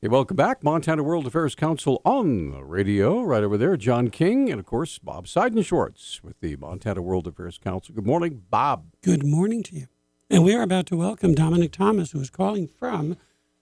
Hey, welcome back. Montana World Affairs Council on the radio. Right over there, John King, and of course, Bob Seidenschwartz with the Montana World Affairs Council. Good morning, Bob. Good morning to you. And we are about to welcome Dominic Thomas, who is calling from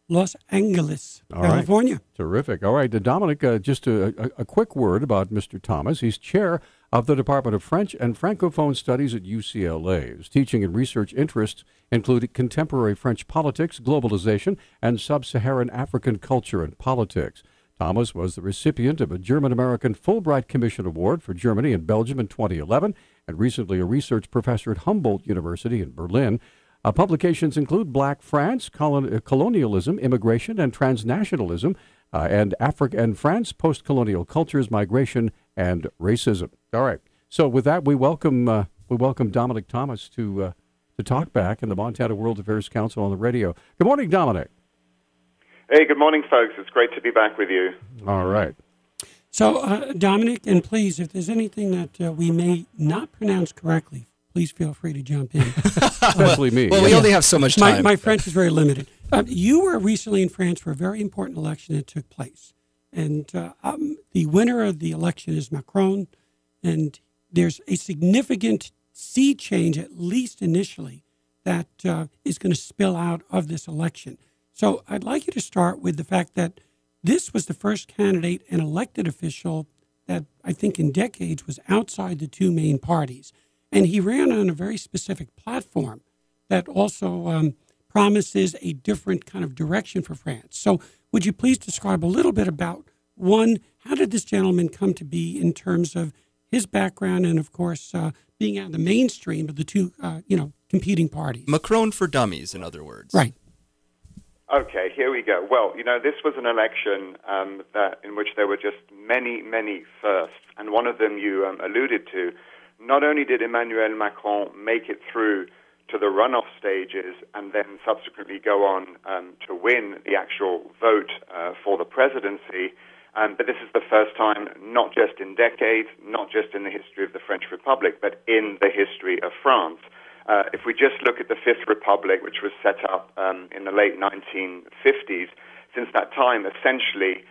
Los Angeles, California. Right. Terrific. All right, Dominic, just a quick word about Mr. Thomas. He's chair of the Department of French and Francophone Studies at UCLA. His teaching and research interests include contemporary French politics, globalization, and sub-Saharan African culture and politics. Thomas was the recipient of a German-American Fulbright Commission Award for Germany and Belgium in 2011, and recently a research professor at Humboldt University in Berlin. Publications include Black France, Colonialism, Immigration, and Transnationalism, and Africa and France, Post-Colonial Cultures, Migration, and Racism. All right. So with that, we welcome Dominic Thomas to talk back in the Montana World Affairs Council on the radio. Good morning, Dominic. Hey, good morning, folks. It's great to be back with you. All right. So, Dominic, and please, if there's anything that we may not pronounce correctly, please feel free to jump in. Especially me. Well, we only have so much time. My French is very limited. You were recently in France for a very important election that took place. And the winner of the election is Macron. And there's a significant sea change, at least initially, that is going to spill out of this election. So I'd like you to start with the fact that this was the first candidate and elected official that I think in decades was outside the two main parties. And he ran on a very specific platform that also promises a different kind of direction for France. So would you please describe a little bit about, one, how did this gentleman come to be in terms of his background and, of course, being out of the mainstream of the two, competing parties? Macron for dummies, in other words. Right. Okay, here we go. Well, this was an election in which there were just many, many firsts. And one of them you alluded to. Not only did Emmanuel Macron make it through to the runoff stages and then subsequently go on to win the actual vote for the presidency, but this is the first time, not just in decades, not just in the history of the French Republic, but in the history of France. If we just look at the Fifth Republic, which was set up in the late 1950s, since that time, essentially,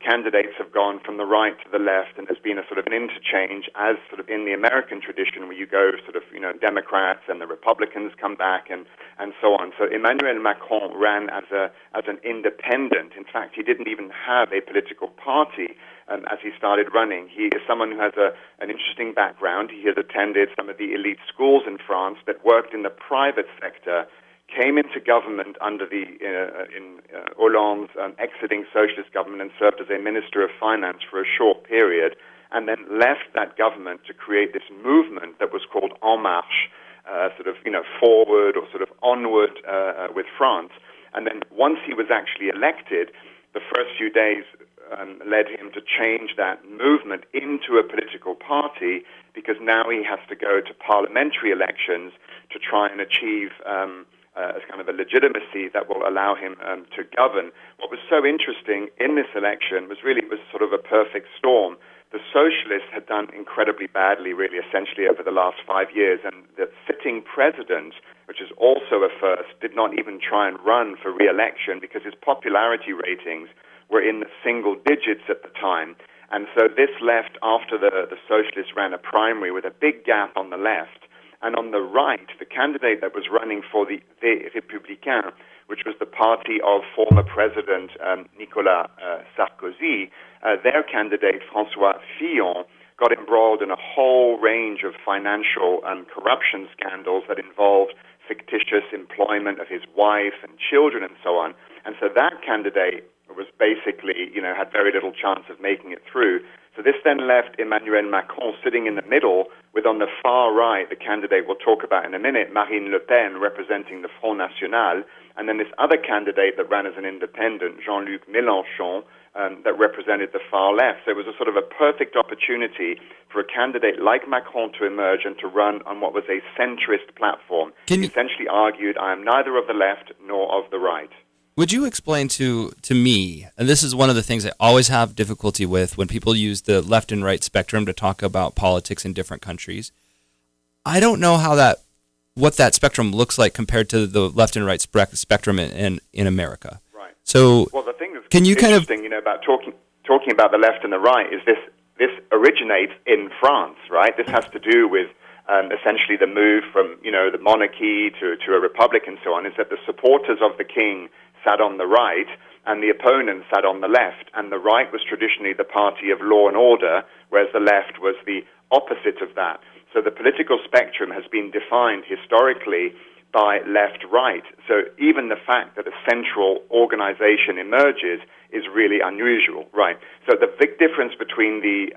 candidates have gone from the right to the left, and there's been a sort of an interchange, as sort of in the American tradition, where you go sort of, Democrats and the Republicans come back and so on. So Emmanuel Macron ran as an independent. In fact, he didn't even have a political party as he started running. He is someone who has an interesting background. He has attended some of the elite schools in France, but worked in the private sector, came into government under Hollande's exiting socialist government and served as a minister of finance for a short period, and then left that government to create this movement that was called En Marche, forward or sort of onward with France. And then once he was actually elected, the first few days led him to change that movement into a political party, because now he has to go to parliamentary elections to try and achieve as kind of a legitimacy that will allow him to govern. What was so interesting in this election was really, it was sort of a perfect storm. The socialists had done incredibly badly, really, essentially over the last 5 years, and the sitting president, which is also a first, did not even try and run for re-election because his popularity ratings were in the single digits at the time. And so this left, after the socialists ran a primary, with a big gap on the left. And on the right, the candidate that was running for the Républicains, which was the party of former President Nicolas Sarkozy, their candidate, François Fillon, got embroiled in a whole range of financial corruption scandals that involved fictitious employment of his wife and children and so on. And so that candidate was basically, had very little chance of making it through. So this then left Emmanuel Macron sitting in the middle, with on the far right, the candidate we'll talk about in a minute, Marine Le Pen, representing the Front National, and then this other candidate that ran as an independent, Jean-Luc Mélenchon, that represented the far left. So it was a sort of a perfect opportunity for a candidate like Macron to emerge and to run on what was a centrist platform. He essentially argued, I am neither of the left nor of the right. Would you explain to me, and this is one of the things I always have difficulty with when people use the left and right spectrum to talk about politics in different countries. I don't know what that spectrum looks like compared to the left and right spectrum in America. Right. So, well, the thing that's can you kind of interesting, about talking about the left and the right is this originates in France, right? This has to do with essentially the move from the monarchy to a republic and so on. Is that the supporters of the king sat on the right and the opponents sat on the left, and the right was traditionally the party of law and order, whereas the left was the opposite of that. So the political spectrum has been defined historically by left-right. So even the fact that a central organization emerges is really unusual, right? So the big difference between the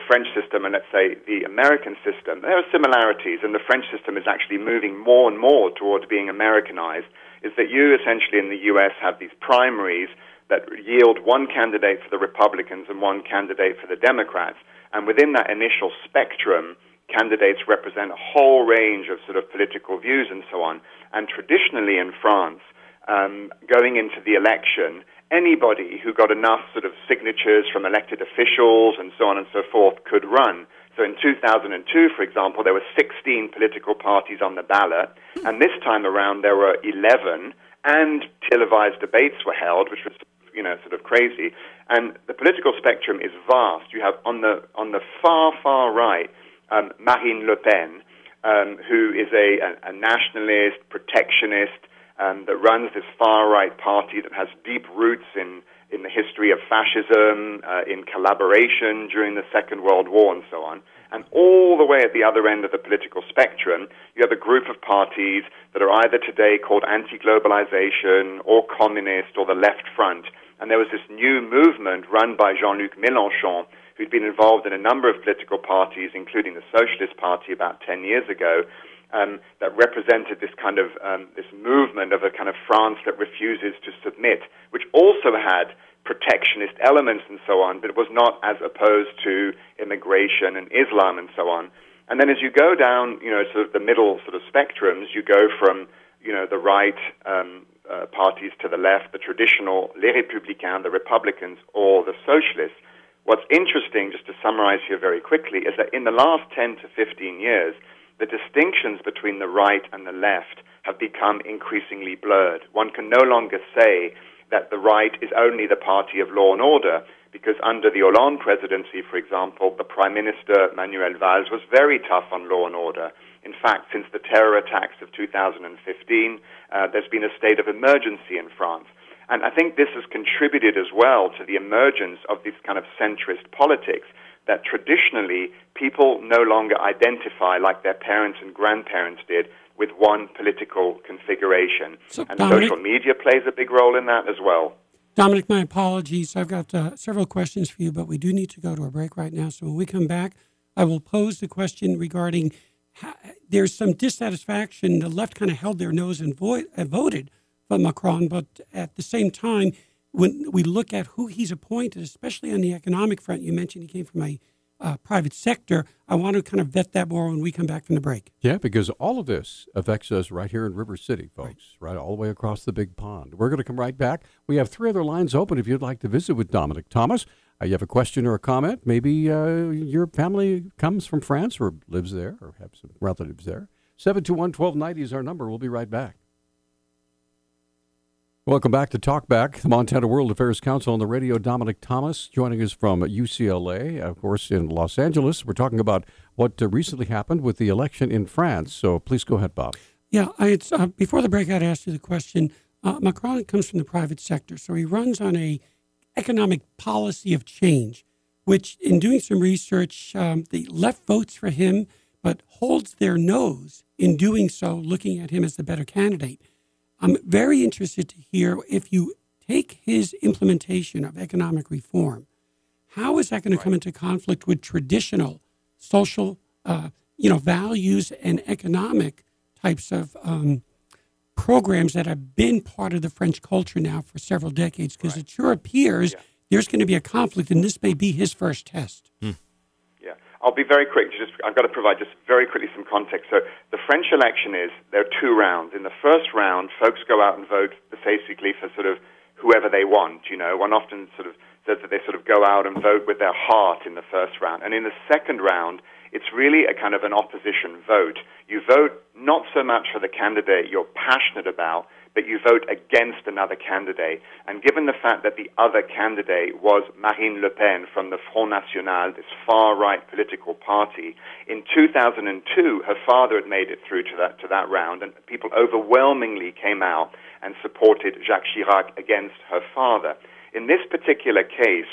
French system and, let's say, the American system, there are similarities, and the French system is actually moving more and more towards being Americanized, is that you essentially in the U.S. have these primaries that yield one candidate for the Republicans and one candidate for the Democrats. And within that initial spectrum, candidates represent a whole range of sort of political views and so on. And traditionally in France, going into the election, anybody who got enough sort of signatures from elected officials and so on and so forth could run. So in 2002, for example, there were 16 political parties on the ballot, and this time around there were 11, and televised debates were held, which was sort of crazy. And the political spectrum is vast. You have on the far right Marine Le Pen, who is a nationalist, protectionist, that runs this far-right party that has deep roots in the history of fascism, in collaboration during the Second World War, and so on. And all the way at the other end of the political spectrum, you have a group of parties that are either today called anti-globalization or communist or the left front. And there was this new movement run by Jean-Luc Mélenchon, who'd been involved in a number of political parties, including the Socialist Party about 10 years ago, that represented this kind of this movement of a kind of France that refuses to submit, which also had protectionist elements and so on, but it was not as opposed to immigration and Islam and so on. And then as you go down, sort of the middle sort of spectrums, you go from, the right parties to the left, the traditional Les Républicains, the Republicans, or the Socialists. What's interesting, just to summarize here very quickly, is that in the last 10 to 15 years, the distinctions between the right and the left have become increasingly blurred. One can no longer say that the right is only the party of law and order, because under the Hollande presidency, for example, the Prime Minister, Manuel Valls, was very tough on law and order. In fact, since the terror attacks of 2015, there's been a state of emergency in France. And I think this has contributed as well to the emergence of this kind of centrist politics, that traditionally people no longer identify like their parents and grandparents did with one political configuration. And Dominic, social media plays a big role in that as well. Dominic, my apologies. I've got several questions for you, but we do need to go to a break right now. So when we come back, I will pose the question regarding there's some dissatisfaction. The left kind of held their nose and voted for Macron, but at the same time, when we look at who he's appointed, especially on the economic front, you mentioned he came from a private sector. I want to kind of vet that more when we come back from the break. Yeah, because all of this affects us right here in River City, folks, right all the way across the big pond. We're going to come right back. We have 3 other lines open if you'd like to visit with Dominic Thomas. You have a question or a comment. Maybe your family comes from France or lives there or have some relatives there. 721-1290 is our number. We'll be right back. Welcome back to Talk Back, the Montana World Affairs Council on the radio. Dominic Thomas joining us from UCLA, of course, in Los Angeles. We're talking about what recently happened with the election in France. So please go ahead, Bob. Yeah, before the break, I'd asked you the question. Macron comes from the private sector, so he runs on a economic policy of change, which in doing some research, the left votes for him, but holds their nose in doing so, looking at him as the better candidate. I'm very interested to hear if you take his implementation of economic reform, how is that going to come into conflict with traditional social, values and economic types of programs that have been part of the French culture now for several decades? Because it sure appears there's going to be a conflict, and this may be his first test. I'll be very quick. I've got to provide just very quickly some context. So the French election there are 2 rounds. In the first round, folks go out and vote basically for sort of whoever they want. One often sort of says that they sort of go out and vote with their heart in the first round. And in the second round, it's really a kind of an opposition vote. You vote not so much for the candidate you're passionate about, that you vote against another candidate. And given the fact that the other candidate was Marine Le Pen from the Front National, this far-right political party, in 2002, her father had made it through to that round, and people overwhelmingly came out and supported Jacques Chirac against her father. In this particular case,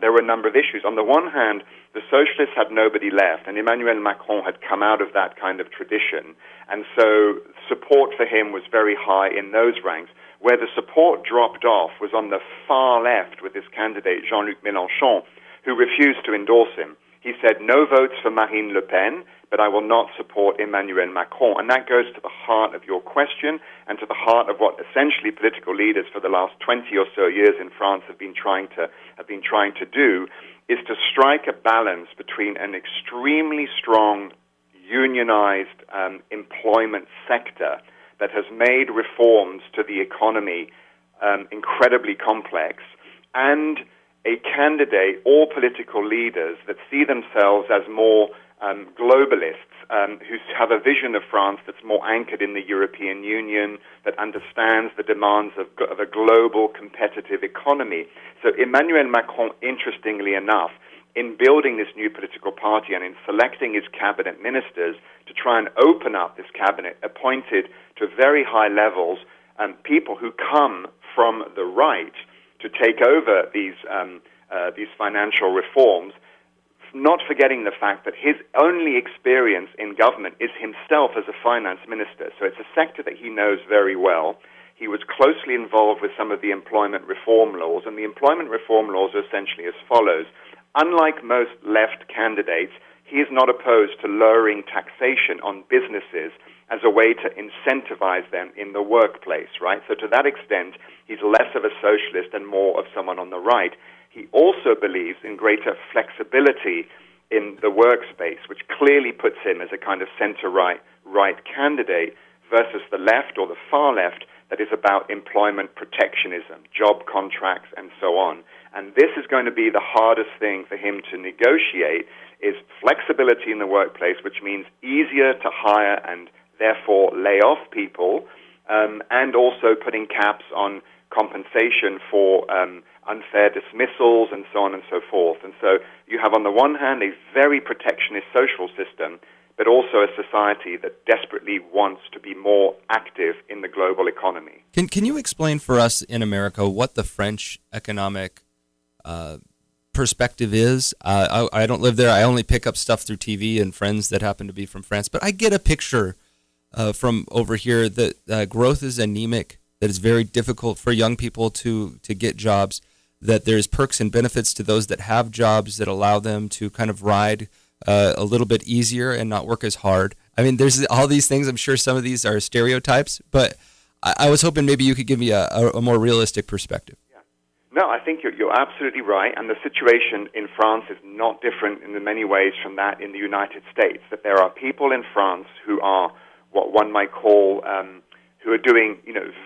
there were a number of issues. On the one hand, the socialists had nobody left, and Emmanuel Macron had come out of that kind of tradition, and so support for him was very high in those ranks. Where the support dropped off was on the far left with this candidate, Jean-Luc Mélenchon, who refused to endorse him. He said, no votes for Marine Le Pen, but I will not support Emmanuel Macron. And that goes to the heart of your question and to the heart of what essentially political leaders for the last 20 or so years in France have been trying to do, is to strike a balance between an extremely strong unionized employment sector that has made reforms to the economy incredibly complex, and a candidate or political leaders that see themselves as more globalists, who have a vision of France that's more anchored in the European Union, that understands the demands of a global competitive economy. So Emmanuel Macron, interestingly enough, in building this new political party and in selecting his cabinet ministers to try and open up this cabinet, appointed to very high levels people who come from the right to take over these financial reforms, not forgetting the fact that his only experience in government is himself as a finance minister. So it's a sector that he knows very well. He was closely involved with some of the employment reform laws, and the employment reform laws are essentially as follows. Unlike most left candidates, he is not opposed to lowering taxation on businesses as a way to incentivize them in the workplace, right? So to that extent, he's less of a socialist and more of someone on the right. He also believes in greater flexibility in the workspace, which clearly puts him as a kind of center-right candidate versus the left or the far left that is about employment protectionism, job contracts, and so on. And this is going to be the hardest thing for him to negotiate, is flexibility in the workplace, which means easier to hire and therefore lay off people, and also putting caps on compensation for unfair dismissals and so on and so forth. And so you have on the one hand a very protectionist social system, but also a society that desperately wants to be more active in the global economy. Can you explain for us in America what the French economic perspective is? I don't live there. I only pick up stuff through TV and friends that happen to be from France. But I get a picture from over here that growth is anemic, that it's very difficult for young people to get jobs, that there's perks and benefits to those that have jobs that allow them to kind of ride a little bit easier and not work as hard. I mean, there's all these things. I'm sure some of these are stereotypes, but I was hoping maybe you could give me a more realistic perspective. Yeah. No, I think you're absolutely right, and the situation in France is not different in many ways from that in the United States, that there are people in France who are what one might call, who are doing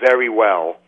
very well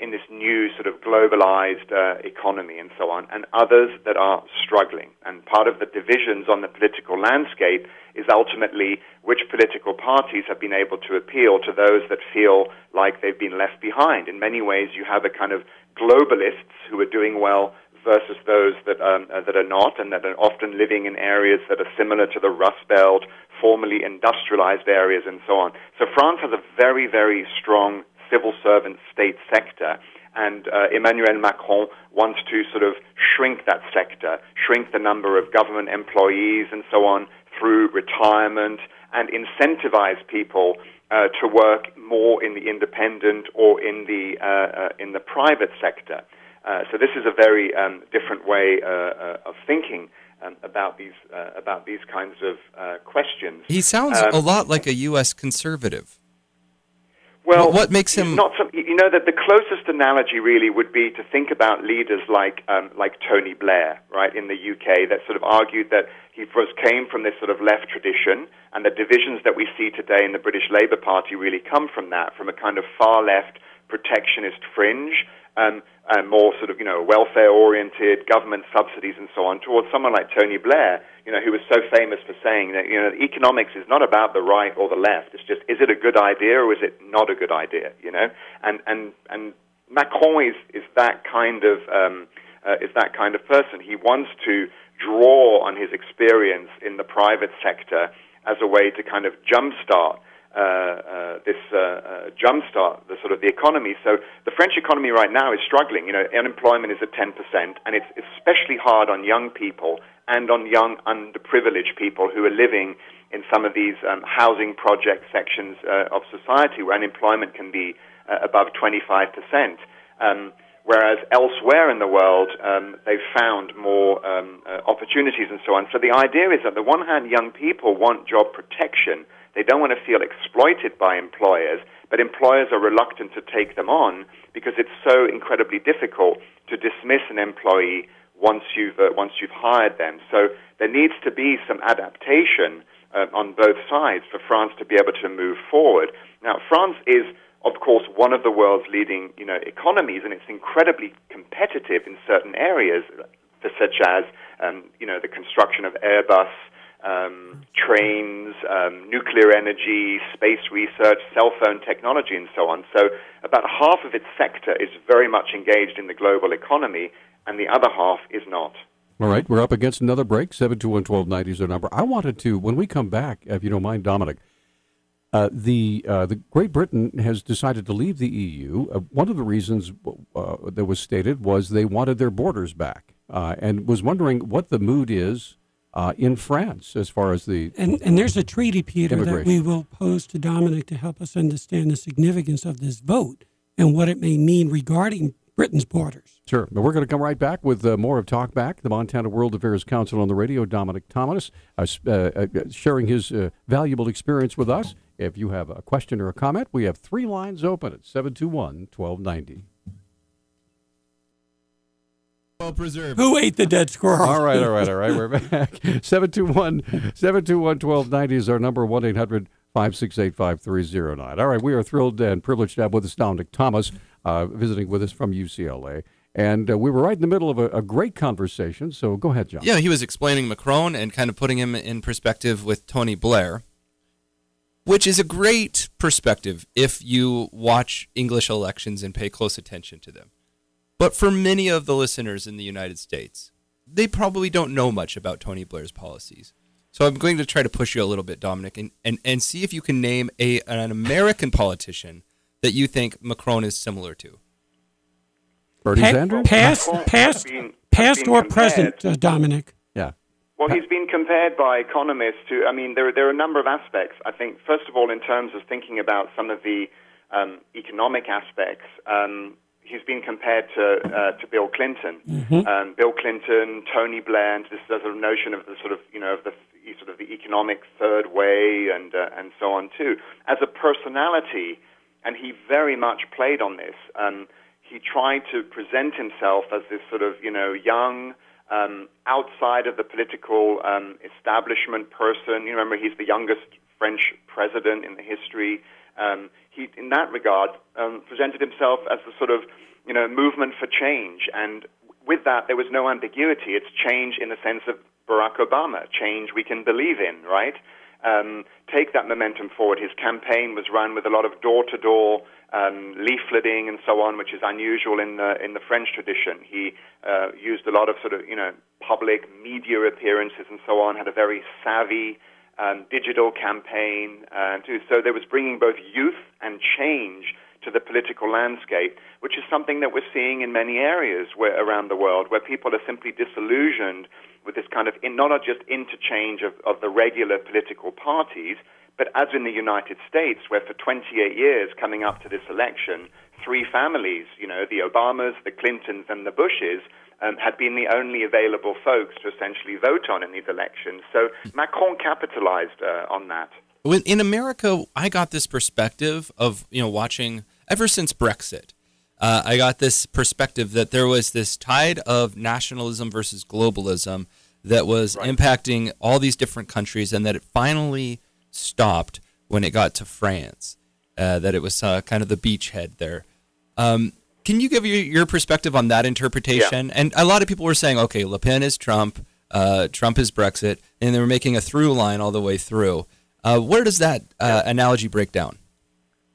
in this new sort of globalized economy and so on, and others that are struggling. And part of the divisions on the political landscape is ultimately which political parties have been able to appeal to those that feel like they've been left behind. In many ways, you have a kind of globalists who are doing well versus those that are not, and that are often living in areas that are similar to the Rust Belt, formerly industrialized areas, and so on. So France has a very, very strong civil servant state sector, and Emmanuel Macron wants to sort of shrink that sector, shrink the number of government employees and so on through retirement, and incentivize people to work more in the independent or in the private sector. So this is a very different way of thinking about these kinds of questions. He sounds a lot like a U.S. conservative. Well, what makes him not some, that the closest analogy really would be to think about leaders like Tony Blair, right, in the UK, that sort of argued that he came from this sort of left tradition, and the divisions that we see today in the British Labour Party really come from that, from a kind of far left protectionist fringe, more sort of, welfare-oriented government subsidies and so on, towards someone like Tony Blair, who was so famous for saying that, economics is not about the right or the left. It's just, is it a good idea or is it not a good idea, And Macron is that kind of person. He wants to draw on his experience in the private sector as a way to kind of jumpstart the sort of the economy. So the French economy right now is struggling. Unemployment is at 10%, and it's especially hard on young people and on young underprivileged people who are living in some of these housing project sections of society where unemployment can be above 25%. Whereas elsewhere in the world, they've found more opportunities and so on. So the idea is that, on the one hand, young people want job protection. They don't want to feel exploited by employers, but employers are reluctant to take them on because it's so incredibly difficult to dismiss an employee once you've hired them. So there needs to be some adaptation on both sides for France to be able to move forward. Now, France is, of course, one of the world's leading, economies, and it's incredibly competitive in certain areas, such as, the construction of Airbus, trains, nuclear energy, space research, cell phone technology, and so on. So about half of its sector is very much engaged in the global economy, and the other half is not. All right, we're up against another break. 721-1290 is our number. I wanted to, when we come back, if you don't mind, Dominic, the Great Britain has decided to leave the EU. One of the reasons that was stated was they wanted their borders back, and was wondering what the mood is in France as far as the and there's a treaty, Peter, that we will pose to Dominic to help us understand the significance of this vote and what it may mean regarding Britain's borders. Sure. But we're going to come right back with more of Talk Back, the Montana World Affairs Council on the radio, Dominic Thomas, sharing his valuable experience with us. If you have a question or a comment, we have 3 lines open at 721-1290. Well preserved. Who ate the dead squirrel? All right. We're back. 721-1290 is our number, 1-800-568-5309. All right, we are thrilled and privileged to have with us Dominic Thomas, visiting with us from UCLA. And we were right in the middle of a great conversation, so go ahead, John. Yeah, he was explaining Macron and kind of putting him in perspective with Tony Blair, which is a great perspective if you watch English elections and pay close attention to them. But for many of the listeners in the United States, they probably don't know much about Tony Blair's policies. So I'm going to try to push you a little bit, Dominic, and see if you can name an American politician that you think Macron is similar to. Bernie Sanders? Past or present, Dominic? Yeah. Well, he's been compared by economists to, there are a number of aspects. I think, first of all, in terms of thinking about some of the economic aspects, he's been compared to Bill Clinton. Mm-hmm. Bill Clinton, Tony Blair, and this sort of notion of the sort of, the economic third way and so on too. As a personality, and he very much played on this, he tried to present himself as this sort of, young, outside of the political establishment person. You remember, he's the youngest French president in the history. He, in that regard, presented himself as the sort of, movement for change. And with that, there was no ambiguity. It's change in the sense of Barack Obama, change we can believe in, right? Take that momentum forward. His campaign was run with a lot of door-to-door leafleting and so on, which is unusual in the French tradition. He used a lot of sort of, public media appearances and so on, had a very savvy digital campaign too. So there was bringing both youth and change to the political landscape, which is something that we're seeing in many areas around the world, where people are simply disillusioned with this kind of, not just interchange of the regular political parties, but as in the United States, where for 28 years coming up to this election, 3 families, the Obamas, the Clintons, and the Bushes, had been the only available folks to essentially vote on in these elections. So Macron capitalized on that. In America, I got this perspective of, watching ever since Brexit. I got this perspective that there was this tide of nationalism versus globalism that was impacting all these different countries, and that it finally stopped when it got to France, that it was kind of the beachhead there. Can you give your perspective on that interpretation? Yeah. And a lot of people were saying, okay, Le Pen is Trump, Trump is Brexit, and they were making a through line all the way through. Where does that analogy break down?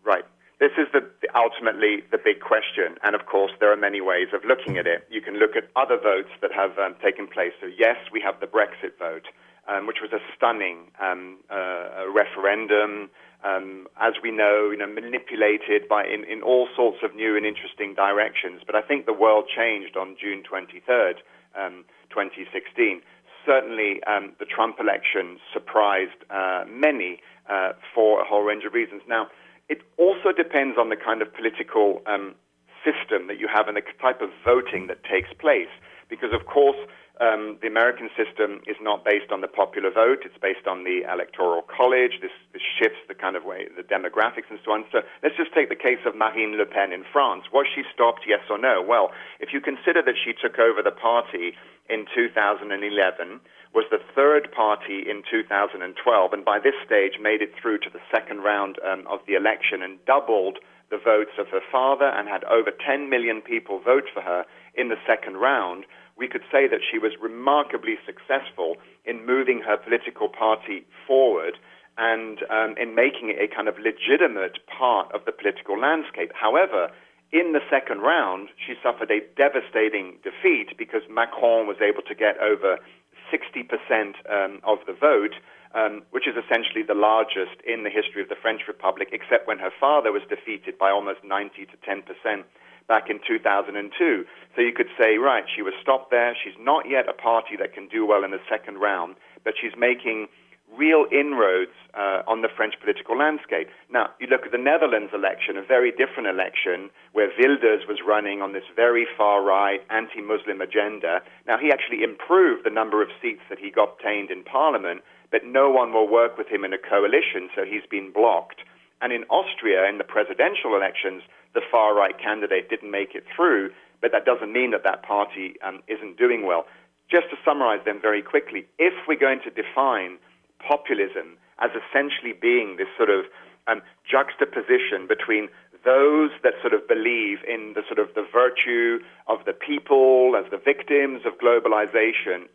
Right. This is ultimately the big question, and of course there are many ways of looking at it. You can look at other votes that have taken place. So yes, we have the Brexit vote, which was a stunning referendum, as we know, manipulated in all sorts of new and interesting directions. But I think the world changed on June 23rd, 2016. Certainly, the Trump election surprised many for a whole range of reasons. Now, it also depends on the kind of political system that you have and the type of voting that takes place. Because, of course, the American system is not based on the popular vote. It's based on the electoral college. This shifts the kind of way, the demographics and so on. So let's just take the case of Marine Le Pen in France. Was she stopped, yes or no? Well, if you consider that she took over the party in 2011, was the third party in 2012, and by this stage made it through to the second round of the election and doubled the votes of her father and had over 10 million people vote for her in the second round, we could say that she was remarkably successful in moving her political party forward and in making it a kind of legitimate part of the political landscape. However, in the second round, she suffered a devastating defeat because Macron was able to get over 60% of the vote, which is essentially the largest in the history of the French Republic, except when her father was defeated by almost 90 to 10% back in 2002. So you could say, right, she was stopped there. She's not yet a party that can do well in the second round, but she's making real inroads on the French political landscape. Now, you look at the Netherlands election, a very different election, where Wilders was running on this very far-right, anti-Muslim agenda. Now, he actually improved the number of seats that he got obtained in Parliament, but no one will work with him in a coalition, so he's been blocked. And in Austria, in the presidential elections, the far-right candidate didn't make it through, but that doesn't mean that that party isn't doing well. Just to summarize them very quickly, if we're going to define populism as essentially being this sort of juxtaposition between those that sort of believe in the sort of the virtue of the people as the victims of globalization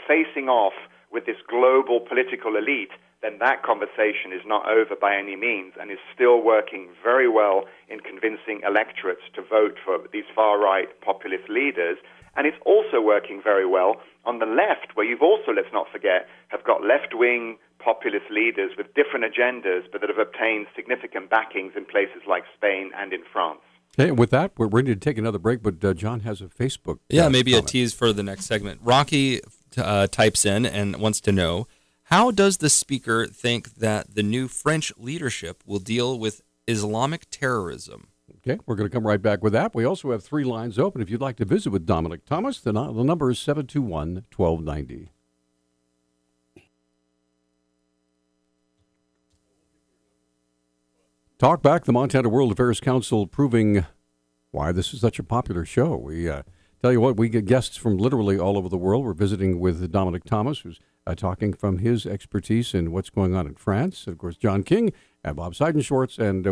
facing off with this global political elite, then that conversation is not over by any means and is still working very well in convincing electorates to vote for these far-right populist leaders. And it's also working very well on the left, where you've also, let's not forget, have got left-wing populist leaders with different agendas, but that have obtained significant backings in places like Spain and in France. Okay, and with that, we're ready to take another break, but John has a Facebook maybe comment. A tease for the next segment. Rocky types in and wants to know, how does the speaker think that the new French leadership will deal with Islamic terrorism? Okay, we're going to come right back with that. We also have 3 lines open. If you'd like to visit with Dominic Thomas, the number is 721-1290. Talk Back, the Montana World Affairs Council, proving why this is such a popular show. We tell you what, we get guests from literally all over the world. We're visiting with Dominic Thomas, who's talking from his expertise in what's going on in France. And of course, John King and Bob Seidenschwartz. And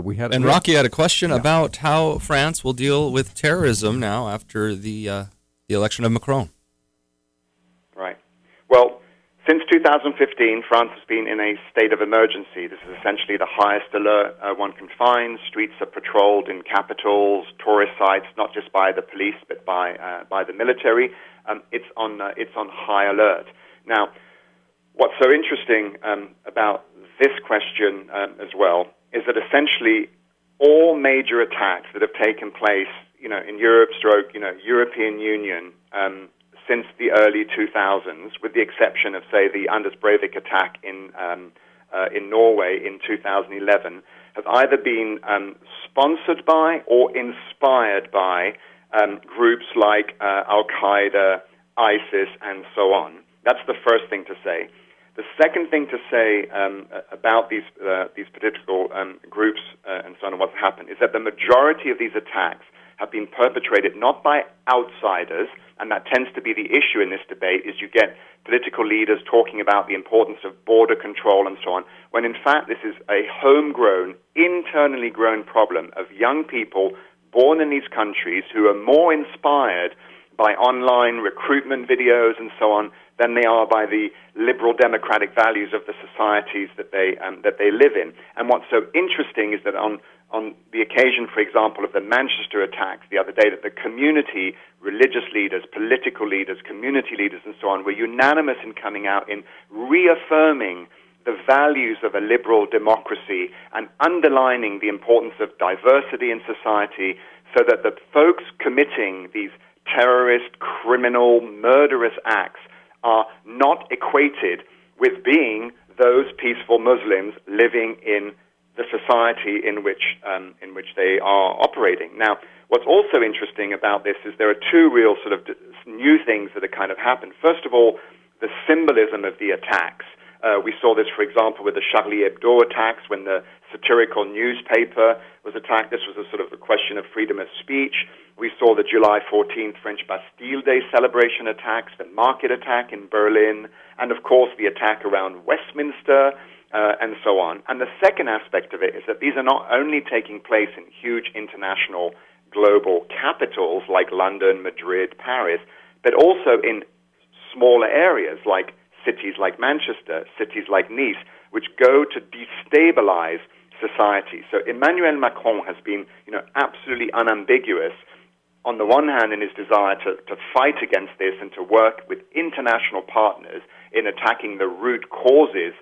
Rocky had a question about how France will deal with terrorism now after the election of Macron. Right. Well, since 2015, France has been in a state of emergency. This is essentially the highest alert one can find. Streets are patrolled in capitals, tourist sites, not just by the police, but by the military. It's on high alert. Now, what's so interesting about this question as well is that essentially all major attacks that have taken place, in Europe, European Union, since the early 2000s, with the exception of, say, the Anders Breivik attack in Norway in 2011, have either been sponsored by or inspired by groups like Al-Qaeda, ISIS, and so on. That's the first thing to say. The second thing to say about these political groups and so on and what's happened is that the majority of these attacks have been perpetrated not by outsiders, and that tends to be the issue in this debate, is you get political leaders talking about the importance of border control and so on, when in fact this is a homegrown, internally grown problem of young people born in these countries who are more inspired by online recruitment videos and so on than they are by the liberal democratic values of the societies that they live in. And what's so interesting is that on the occasion, for example, of the Manchester attacks the other day, that the community, religious leaders, political leaders, community leaders, and so on, were unanimous in coming out in reaffirming the values of a liberal democracy and underlining the importance of diversity in society, so that the folks committing these terrorist, criminal, murderous acts are not equated with being those peaceful Muslims living in the society in which they are operating. Now, what's also interesting about this is there are two real sort of new things that have kind of happened. First of all, the symbolism of the attacks. We saw this, for example, with the Charlie Hebdo attacks, when the satirical newspaper was attacked. This was a sort of a question of freedom of speech. We saw the July 14th French Bastille Day celebration attacks, the market attack in Berlin, and of course the attack around Westminster, and so on. And the second aspect of it is that these are not only taking place in huge international global capitals like London, Madrid, Paris, but also in smaller areas like cities like Manchester, cities like Nice, which go to destabilize society. So Emmanuel Macron has been, absolutely unambiguous, on the one hand in his desire to fight against this and to work with international partners in attacking the root causes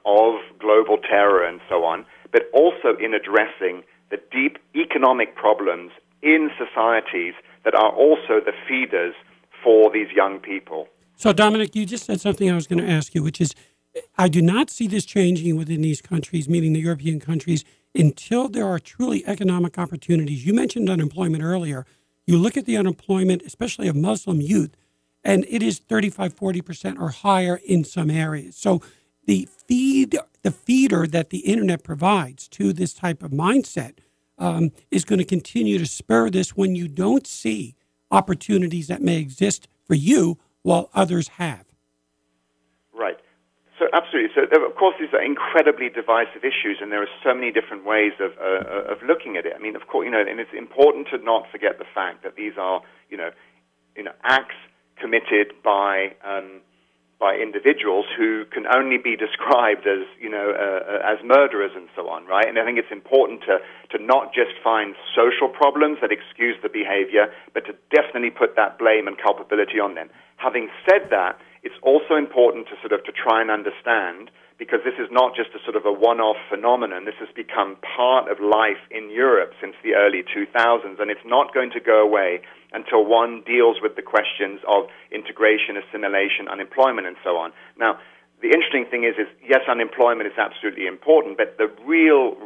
of global terror and so on, but also in addressing the deep economic problems in societies that are also the feeders for these young people. So, Dominic, you just said something I was going to ask you, which is, I do not see this changing within these countries, meaning the European countries, until there are truly economic opportunities. You mentioned unemployment earlier. You look at the unemployment, especially of Muslim youth, and it is 35, 40% or higher in some areas. So the feeder that the internet provides to this type of mindset is going to continue to spur this when you don't see opportunities that may exist for you while others have. Right. So absolutely. So of course these are incredibly divisive issues, and there are so many different ways of looking at it. I mean, of course, and it's important to not forget the fact that these are, acts committed by individuals who can only be described as murderers and so on, right? And I think it's important to not just find social problems that excuse the behavior, but to definitely put that blame and culpability on them. Having said that, it's also important to try and understand, because this is not just a sort of a one-off phenomenon. This has become part of life in Europe since the early 2000s, and it's not going to go away until one deals with the questions of integration, assimilation, unemployment, and so on. Now, the interesting thing is yes, unemployment is absolutely important, but the real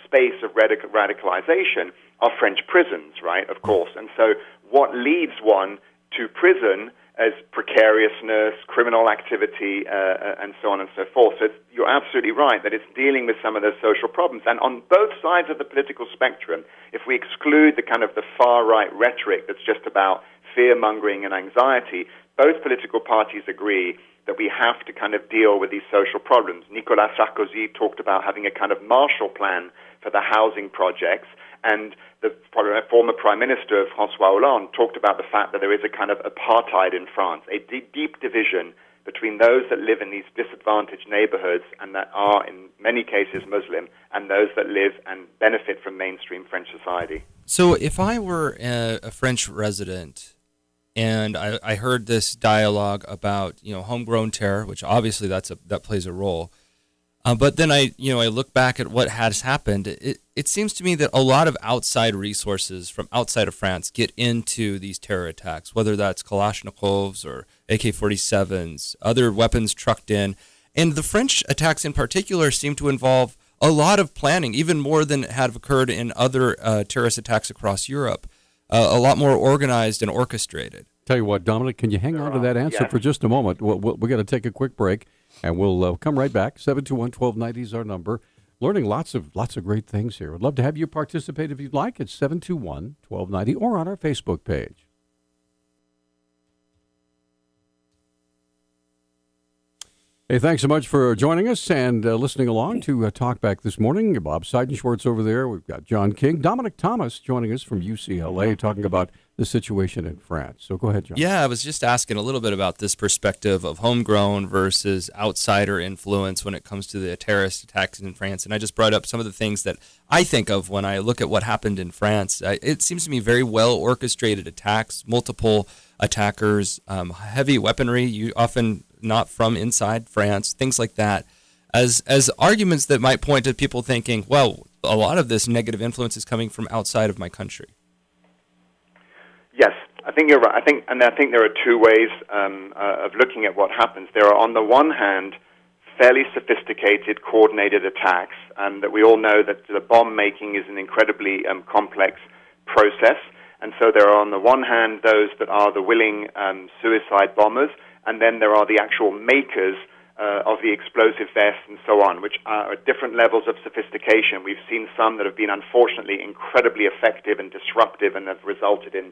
space of radicalization are French prisons, right, of course. And so what leads one to prison as precariousness, criminal activity, and so on and so forth. So you're absolutely right that it's dealing with some of those social problems. And on both sides of the political spectrum, if we exclude the kind of the far-right rhetoric that's just about fear-mongering and anxiety, both political parties agree that we have to kind of deal with these social problems. Nicolas Sarkozy talked about having a kind of Marshall Plan for the housing projects, and the former Prime Minister, François Hollande, talked about the fact that there is a kind of apartheid in France, a deep division between those that live in these disadvantaged neighborhoods and that are, in many cases, Muslim, and those that live and benefit from mainstream French society. So if I were a French resident and I heard this dialogue about, homegrown terror, which obviously that plays a role, but then I look back at what has happened. It seems to me that a lot of outside resources from outside of France get into these terror attacks, whether that's Kalashnikovs or AK-47s, other weapons trucked in. And the French attacks in particular seem to involve a lot of planning, even more than had occurred in other terrorist attacks across Europe, a lot more organized and orchestrated. Tell you what, Dominic, can you hang on to that answer for just a moment? We're going to take a quick break, and we'll come right back. 721-1290 is our number. Learning lots of great things here. I'd love to have you participate if you'd like. It's 721-1290 or on our Facebook page. Hey, thanks so much for joining us and listening along to Talkback this morning. Bob Seidenschwartz over there. We've got John King. Dominic Thomas joining us from UCLA talking about the situation in France. So go ahead, John. Yeah, I was just asking a little bit about this perspective of homegrown versus outsider influence when it comes to the terrorist attacks in France. And I just brought up some of the things that I think of when I look at what happened in France. It seems to me very well orchestrated attacks, multiple attackers, heavy weaponry, often not from inside France, things like that, as arguments that might point to people thinking, well, a lot of this negative influence is coming from outside of my country. Yes, I think you're right. I think there are two ways of looking at what happens. There are, on the one hand, fairly sophisticated, coordinated attacks, that we all know that the bomb making is an incredibly complex process. And so there are, on the one hand, those that are the willing suicide bombers, and then there are the actual makers of the explosive vests and so on, which are at different levels of sophistication. We've seen some that have been, unfortunately, incredibly effective and disruptive and have resulted in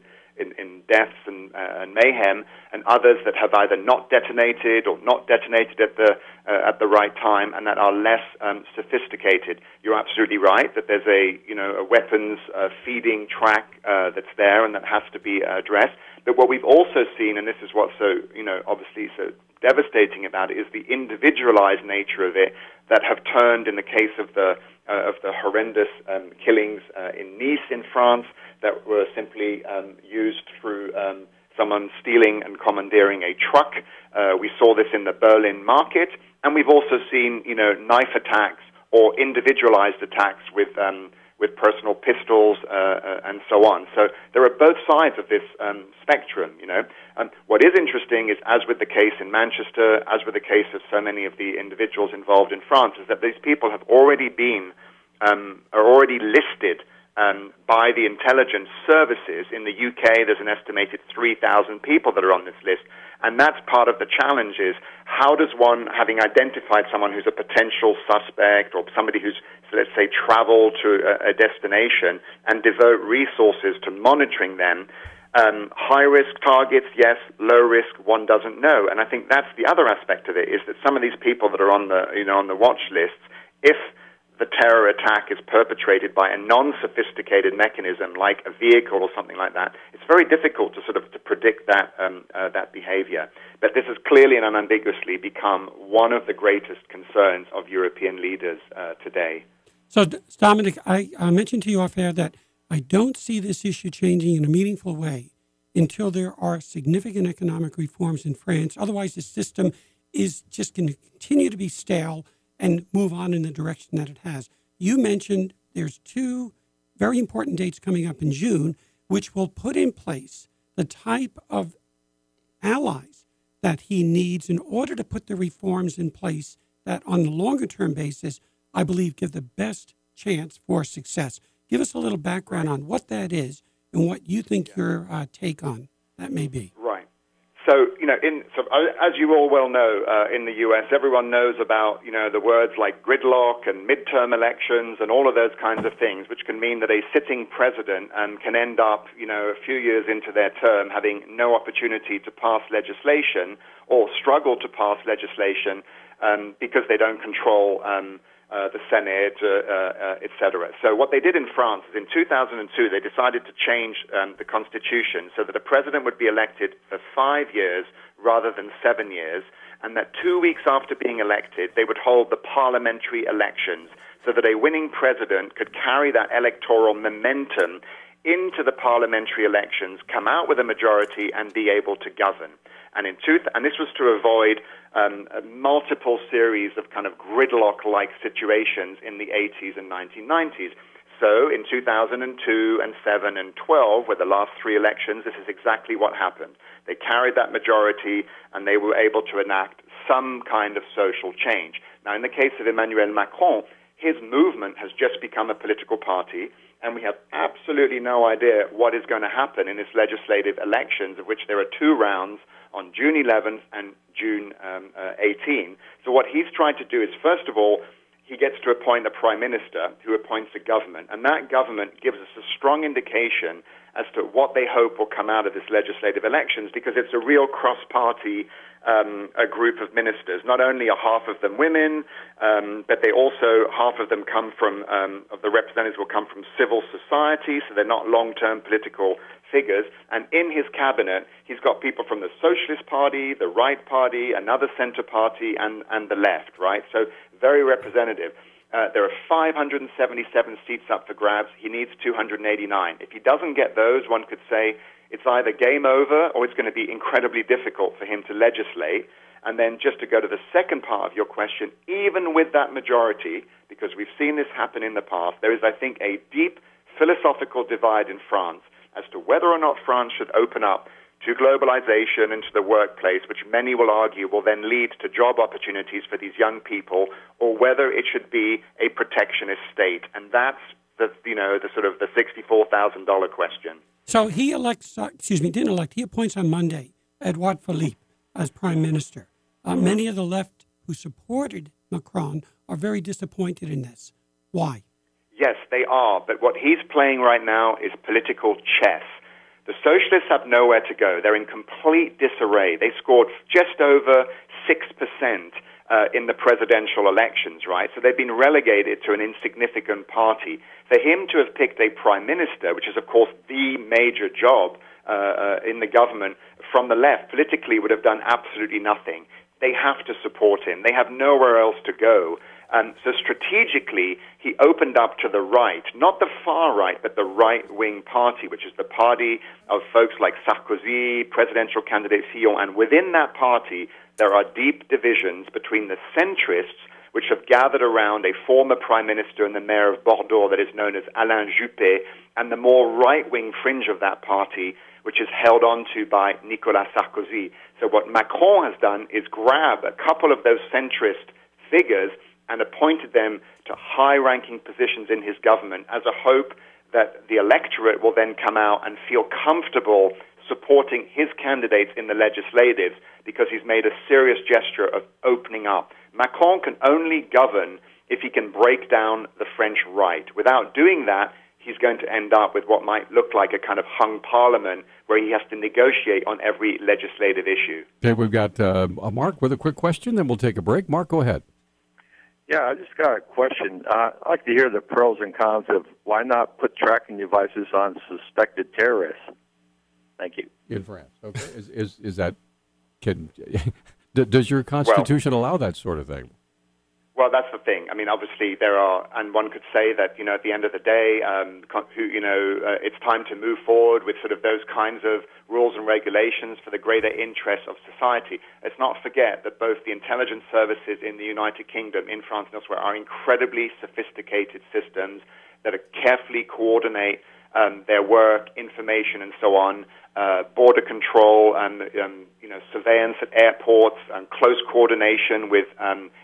deaths and mayhem, and others that have either not detonated or not detonated at the right time, and that are less sophisticated. You're absolutely right that there's a weapons feeding track that's there, and that has to be addressed. But what we've also seen, and this is what's so obviously so devastating about it, is the individualized nature of it that have turned, in the case of the horrendous killings in Nice in France, that were simply used through someone stealing and commandeering a truck. We saw this in the Berlin market, and we've also seen knife attacks or individualized attacks with personal pistols and so on. So there are both sides of this spectrum. What is interesting is, as with the case in Manchester, as with the case of so many of the individuals involved in France, is that these people have already been are already listed by the intelligence services. In the UK, there's an estimated 3,000 people that are on this list. And that's part of the challenge is, how does one, having identified someone who's a potential suspect or somebody who's, let's say, traveled to a destination, and devote resources to monitoring them? High-risk targets, yes. Low-risk, one doesn't know. And I think that's the other aspect of it, is that some of these people that are on the, on the watch lists, if the terror attack is perpetrated by a non-sophisticated mechanism like a vehicle or something like that, it's very difficult to to predict that that behavior. But this has clearly and unambiguously become one of the greatest concerns of European leaders today. So, Dominic, I mentioned to you off air that I don't see this issue changing in a meaningful way until there are significant economic reforms in France. Otherwise, the system is just going to continue to be stale and move on in the direction that it has. You mentioned there's two very important dates coming up in June, which will put in place the type of allies that he needs in order to put the reforms in place that, on the longer-term basis, I believe give the best chance for success. Give us a little background on what that is and what you think your take on that may be. Right. So, as you all well know, in the U.S., everyone knows about, the words like gridlock and midterm elections and all of those kinds of things, which can mean that a sitting president can end up, a few years into their term having no opportunity to pass legislation or struggle to pass legislation because they don't control the Senate, etc. So what they did in France is, in 2002, they decided to change the constitution so that a president would be elected for 5 years rather than 7 years, and that 2 weeks after being elected, they would hold the parliamentary elections so that a winning president could carry that electoral momentum into the parliamentary elections, come out with a majority, and be able to govern. And this was to avoid a multiple series of kind of gridlock-like situations in the 80s and 1990s. So in 2002 and 7 and 12, were the last three elections, this is exactly what happened. They carried that majority, and they were able to enact some kind of social change. Now, in the case of Emmanuel Macron, his movement has just become a political party, and we have absolutely no idea what is going to happen in this legislative elections, of which there are 2 rounds on June 11th and June 18. So what he's trying to do is, first of all, he gets to appoint a prime minister who appoints a government, and that government gives us a strong indication as to what they hope will come out of this legislative elections, because it's a real cross-party a group of ministers. Not only are half of them women, but they also, half of them come from, of the representatives will come from civil society, so they're not long-term political figures. And in his cabinet, he's got people from the Socialist Party, the Right Party, another center party, and the left, right? So very representative. There are 577 seats up for grabs. He needs 289. If he doesn't get those, one could say it's either game over or it's going to be incredibly difficult for him to legislate. And then just to go to the second part of your question, even with that majority, because we've seen this happen in the past, there is, I think, a deep philosophical divide in France as to whether or not France should open up to globalization and to the workplace, which many will argue will then lead to job opportunities for these young people, or whether it should be a protectionist state. And that's the sort of the $64,000 question. So he elects, didn't elect, he appoints on Monday Edouard Philippe as prime minister. Many of the left who supported Macron are very disappointed in this. Why? Yes, they are. But what he's playing right now is political chess. The socialists have nowhere to go. They're in complete disarray. They scored just over 6% in the presidential elections, right? So they've been relegated to an insignificant party. For him to have picked a prime minister, which is, of course, the major job in the government, from the left, politically would have done absolutely nothing. They have to support him. They have nowhere else to go. So strategically, he opened up to the right, not the far right, but the right-wing party, which is the party of folks like Sarkozy, presidential candidate Fillon. And within that party, there are deep divisions between the centrists, which have gathered around a former prime minister and the mayor of Bordeaux that is known as Alain Juppé, and the more right-wing fringe of that party, which is held onto by Nicolas Sarkozy. So what Macron has done is grab a couple of those centrist figures and appointed them to high-ranking positions in his government as a hope that the electorate will then come out and feel comfortable supporting his candidates in the legislatives, because he's made a serious gesture of opening up. Macron can only govern if he can break down the French right. Without doing that, he's going to end up with what might look like a kind of hung parliament where he has to negotiate on every legislative issue. Okay, we've got Mark with a quick question, then we'll take a break. Mark, go ahead. Yeah, I just got a question. I'd like to hear the pros and cons of why not put tracking devices on suspected terrorists. Thank you. In France, okay. Is that does your constitution allow that sort of thing? Well, that's the thing. I mean, obviously there are, and one could say that, at the end of the day, it's time to move forward with sort of those kinds of rules and regulations for the greater interests of society. Let's not forget that both the intelligence services in the United Kingdom, in France and elsewhere, are incredibly sophisticated systems that carefully coordinate their work, information, and so on, border control, and surveillance at airports, and close coordination with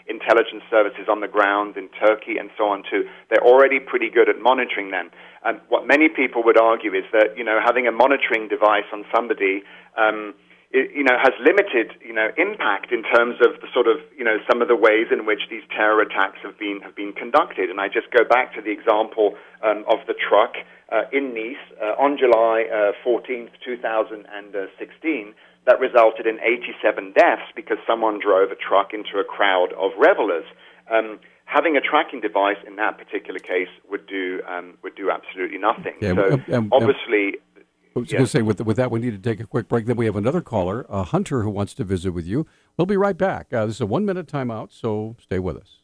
intelligence services on the ground in Turkey, and so on too. They're already pretty good at monitoring them. And what many people would argue is that having a monitoring device on somebody has limited impact in terms of the sort of some of the ways in which these terror attacks have been conducted. And I just go back to the example of the truck in Nice on July 14th, 2016, that resulted in 87 deaths because someone drove a truck into a crowd of revelers. Having a tracking device in that particular case would do absolutely nothing. Yeah, so obviously. I was going to say, with that, we need to take a quick break. Then we have another caller, Hunter, who wants to visit with you. We'll be right back. This is a 1-minute timeout, so stay with us.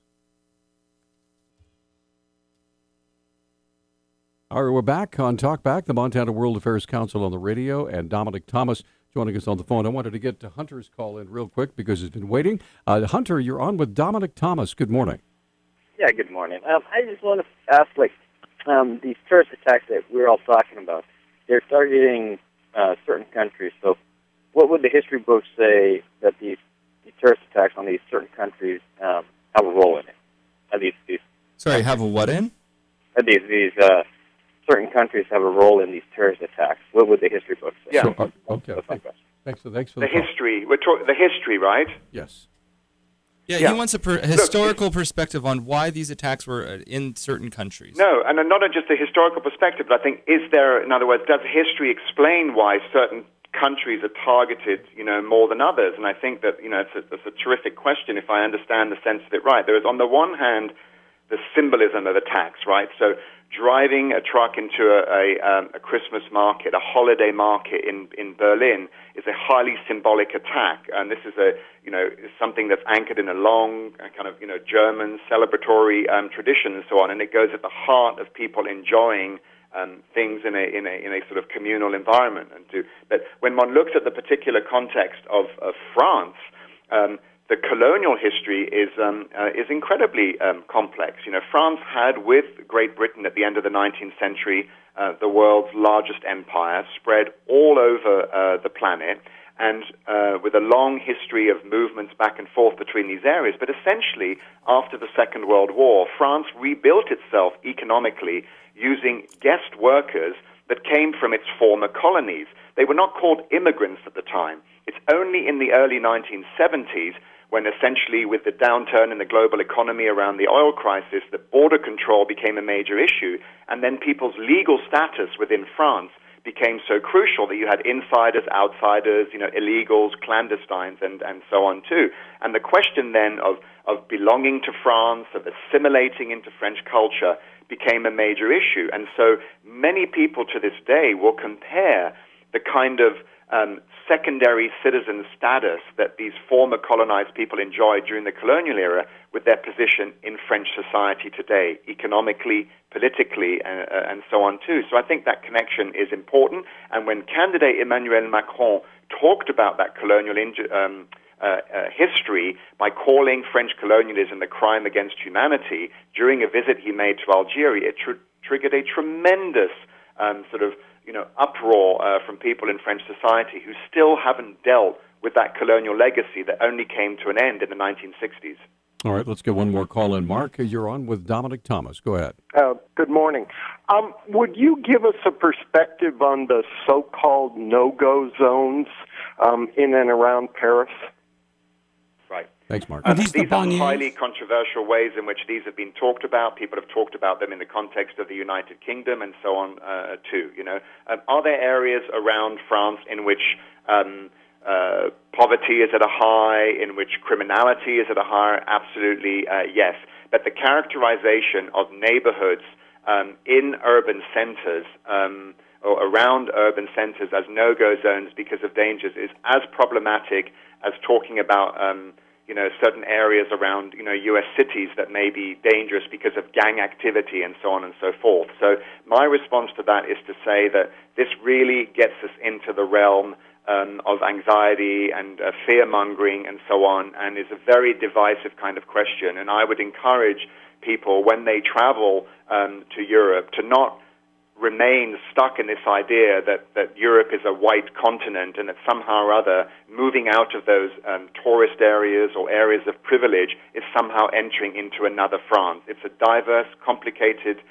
All right, we're back on Talk Back, the Montana World Affairs Council on the radio, and Dominic Thomas joining us on the phone. I wanted to get to Hunter's call in real quick because he's been waiting. Hunter, you're on with Dominic Thomas. Good morning. Yeah, good morning. I just want to ask, these terrorist attacks that we're all talking about, they're targeting certain countries. So what would the history books say that the terrorist attacks on these certain countries have a role in it? Sorry, have a what in? These certain countries have a role in these terrorist attacks. What would the history books say? Yeah. So, okay. Thanks for the history. We're talking the history, right? Yes. Yeah, he wants a historical perspective on why these attacks were in certain countries. No, and not just a historical perspective, but I think, in other words, does history explain why certain countries are targeted, more than others? And I think that, it's a terrific question if I understand the sense of it right. There is, on the one hand, the symbolism of attacks, right? So driving a truck into a Christmas market, a holiday market in Berlin, is a highly symbolic attack, and this is something that's anchored in a long kind of German celebratory tradition and so on, and it goes at the heart of people enjoying things in a sort of communal environment. But when one looks at the particular context of France, the colonial history is incredibly complex. France had, with Great Britain at the end of the 19th century, the world's largest empire, spread all over the planet, and with a long history of movements back and forth between these areas. But essentially, after the Second World War, France rebuilt itself economically using guest workers that came from its former colonies. They were not called immigrants at the time. It's only in the early 1970s, when essentially with the downturn in the global economy around the oil crisis, that border control became a major issue, and then people's legal status within France became so crucial that you had insiders, outsiders, illegals, clandestines, and so on too. And the question then of belonging to France, of assimilating into French culture, became a major issue. And so many people to this day will compare the kind of secondary citizen status that these former colonized people enjoyed during the colonial era with their position in French society today, economically, politically, and so on too. So I think that connection is important. And when candidate Emmanuel Macron talked about that colonial history by calling French colonialism the crime against humanity during a visit he made to Algeria, it triggered a tremendous uproar from people in French society who still haven't dealt with that colonial legacy that only came to an end in the 1960s. All right, let's get one more call in. Mark, you're on with Dominic Thomas. Go ahead. Good morning. Would you give us a perspective on the so-called no-go zones in and around Paris? Right. Thanks, Mark. These are highly controversial ways in which these have been talked about. People have talked about them in the context of the United Kingdom and so on too. Are there areas around France in which poverty is at a high, in which criminality is at a high? Absolutely, yes. But the characterization of neighborhoods in urban centers or around urban centers as no-go zones because of dangers is as problematic as talking about certain areas around U.S. cities that may be dangerous because of gang activity and so on and so forth. So my response to that is to say that this really gets us into the realm of anxiety and fear-mongering and so on, and is a very divisive kind of question. And I would encourage people, when they travel to Europe, to not remain stuck in this idea that Europe is a white continent and that somehow or other moving out of those tourist areas or areas of privilege is somehow entering into another France. It's a diverse, complicated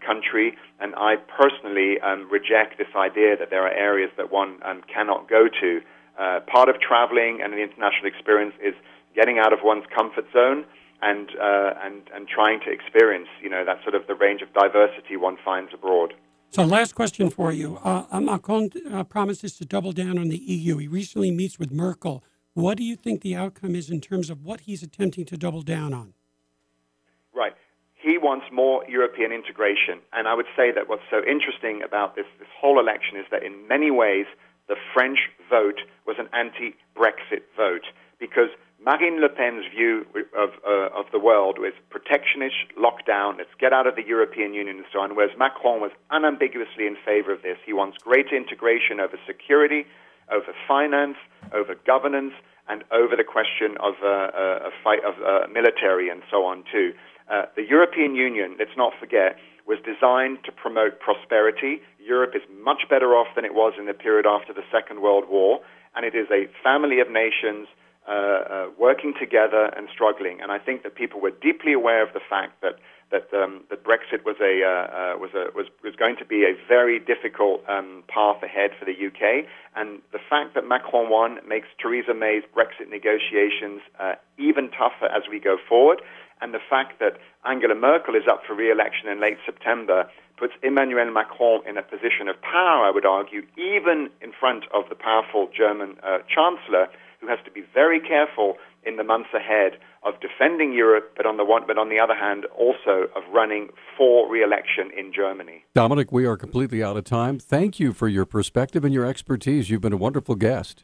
country, and I personally reject this idea that there are areas that one cannot go to. Part of traveling and the international experience is getting out of one's comfort zone and trying to experience, that sort of the range of diversity one finds abroad. So last question for you. Macron promises to double down on the EU. He recently meets with Merkel. What do you think the outcome is in terms of what he's attempting to double down on? Right. He wants more European integration. And I would say that what's so interesting about this whole election is that in many ways the French vote was an anti-Brexit vote, because Marine Le Pen's view of the world was protectionist, lockdown, let's get out of the European Union and so on, whereas Macron was unambiguously in favor of this. He wants greater integration over security, over finance, over governance, and over the question of military and so on too. The European Union, let's not forget, was designed to promote prosperity. Europe is much better off than it was in the period after the Second World War, and it is a family of nations working together and struggling. And I think that people were deeply aware of the fact that that Brexit was going to be a very difficult path ahead for the UK, and the fact that Macron won makes Theresa May's Brexit negotiations even tougher as we go forward, and the fact that Angela Merkel is up for re-election in late September puts Emmanuel Macron in a position of power, I would argue, even in front of the powerful German Chancellor, who has to be very careful in the months ahead of defending Europe, but on the other hand, also of running for re-election in Germany. Dominic, we are completely out of time. Thank you for your perspective and your expertise. You've been a wonderful guest.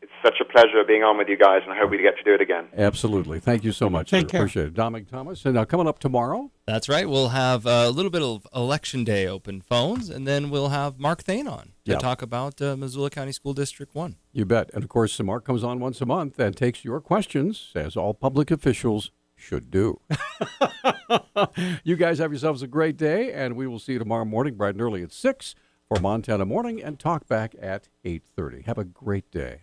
It's such a pleasure being on with you guys, and I hope we get to do it again. Absolutely. Thank you so much. Take care. Appreciate it. Dominic Thomas. And now coming up tomorrow. That's right. We'll have a little bit of Election Day open phones, and then we'll have Mark Thane on to talk about Missoula County School District 1. You bet. And, of course, Mark comes on once a month and takes your questions, as all public officials should do. You guys have yourselves a great day, and we will see you tomorrow morning bright and early at 6 for Montana Morning and Talk Back at 8:30. Have a great day.